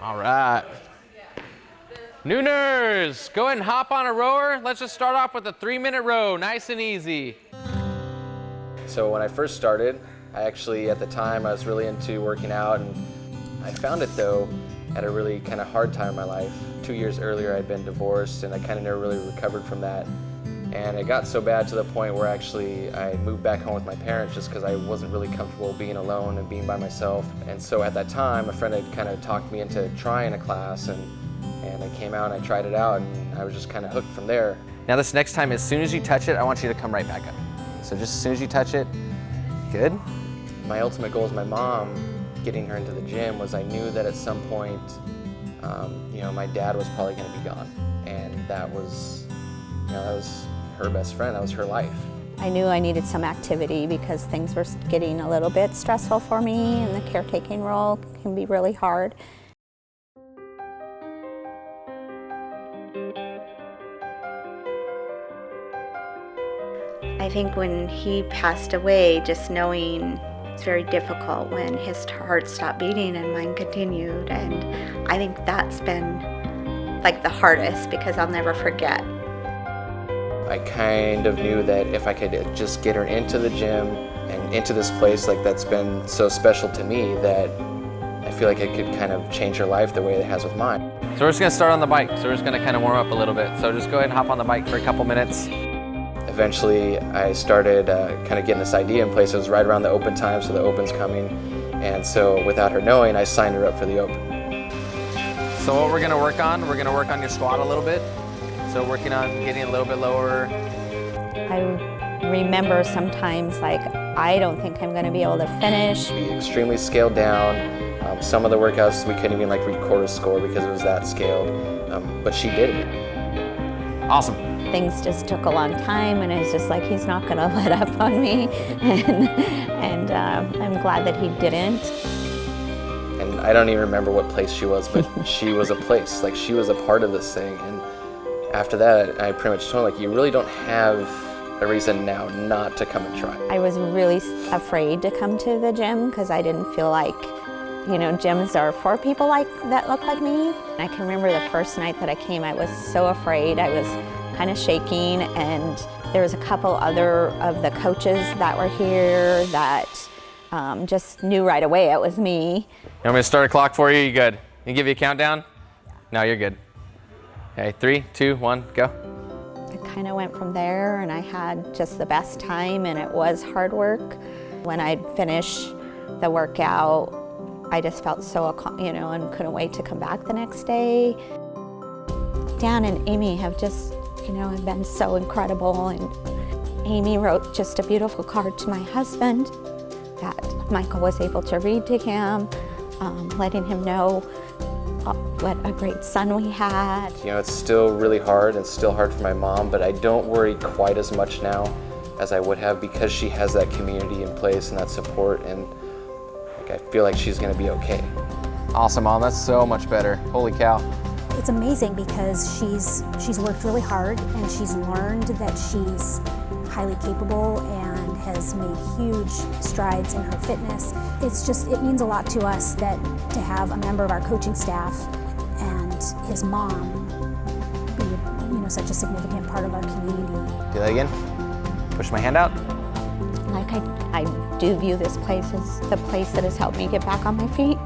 All right. Nooners, go ahead and hop on a rower. Let's just start off with a 3-minute row, nice and easy. So when I first started, I actually, at the time, I was really into working out, and I found it though at a really kind of hard time in my life. 2 years earlier, I'd been divorced, and I kind of never really recovered from that. And it got so bad to the point where actually I moved back home with my parents just because I wasn't really comfortable being alone and being by myself. And so at that time, a friend had kind of talked me into trying a class, and I came out and I tried it out, and I was just kind of hooked from there. Now this next time, as soon as you touch it, I want you to come right back up. So just as soon as you touch it, good. My ultimate goal as my mom, getting her into the gym, was I knew that at some point, my dad was probably going to be gone. And that was her best friend, that was her life. I knew I needed some activity because things were getting a little bit stressful for me, and the caretaking role can be really hard. I think when he passed away, just knowing it's very difficult when his heart stopped beating and mine continued, and I think that's been like the hardest because I'll never forget. I kind of knew that if I could just get her into the gym and into this place like that's been so special to me, that I feel like it could kind of change her life the way it has with mine. So we're just gonna start on the bike. So we're just gonna kind of warm up a little bit. So just go ahead and hop on the bike for a couple minutes. Eventually, I started kind of getting this idea in place. It was right around the open time, so the open's coming. And so without her knowing, I signed her up for the open. So what we're gonna work on your squat a little bit. So working on getting a little bit lower. I remember sometimes like, I don't think I'm gonna be able to finish. Be extremely scaled down. Some of the workouts we couldn't even record a score because it was that scaled, but she did it. Awesome. Things just took a long time, and it's just like, he's not gonna let up on me, and I'm glad that he didn't. And I don't even remember what place she was, but she was a place, like she was a part of this thing. And after that, I pretty much told her, you really don't have a reason now not to come and try. I was really afraid to come to the gym because I didn't feel like, gyms are for people that look like me. I can remember the first night that I came, I was so afraid. I was kind of shaking, and there was a couple other of the coaches that were here that just knew right away it was me. You want me to start a clock for you? You good? Can give you a countdown? No, you're good. Okay, 3, 2, 1, go. I kind of went from there, and I had just the best time, and it was hard work. When I'd finish the workout, I just felt so, and couldn't wait to come back the next day. Dan and Amy have just, have been so incredible, and Amy wrote just a beautiful card to my husband that Michael was able to read to him, letting him know what a great son we had. It's still really hard, and still hard for my mom, but I don't worry quite as much now as I would have because she has that community in place and that support, and I feel like she's gonna be okay. Awesome, Mom, that's so much better. Holy cow. It's amazing because she's worked really hard, and she's learned that she's highly capable and has made huge strides in her fitness. It means a lot to us that to have a member of our coaching staff and his mom be, such a significant part of our community. Do that again. Push my hand out. I do view this place as the place that has helped me get back on my feet.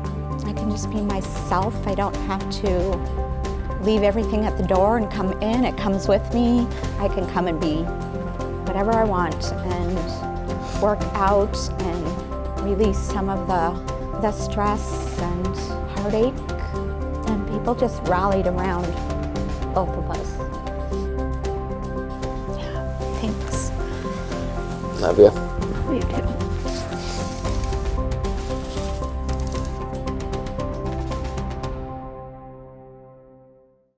I can just be myself. I don't have to leave everything at the door and come in. It comes with me. I can come and be whatever I want and work out and release some of the stress and heartache. And people just rallied around both of us. Yeah, thanks. Love you. You too.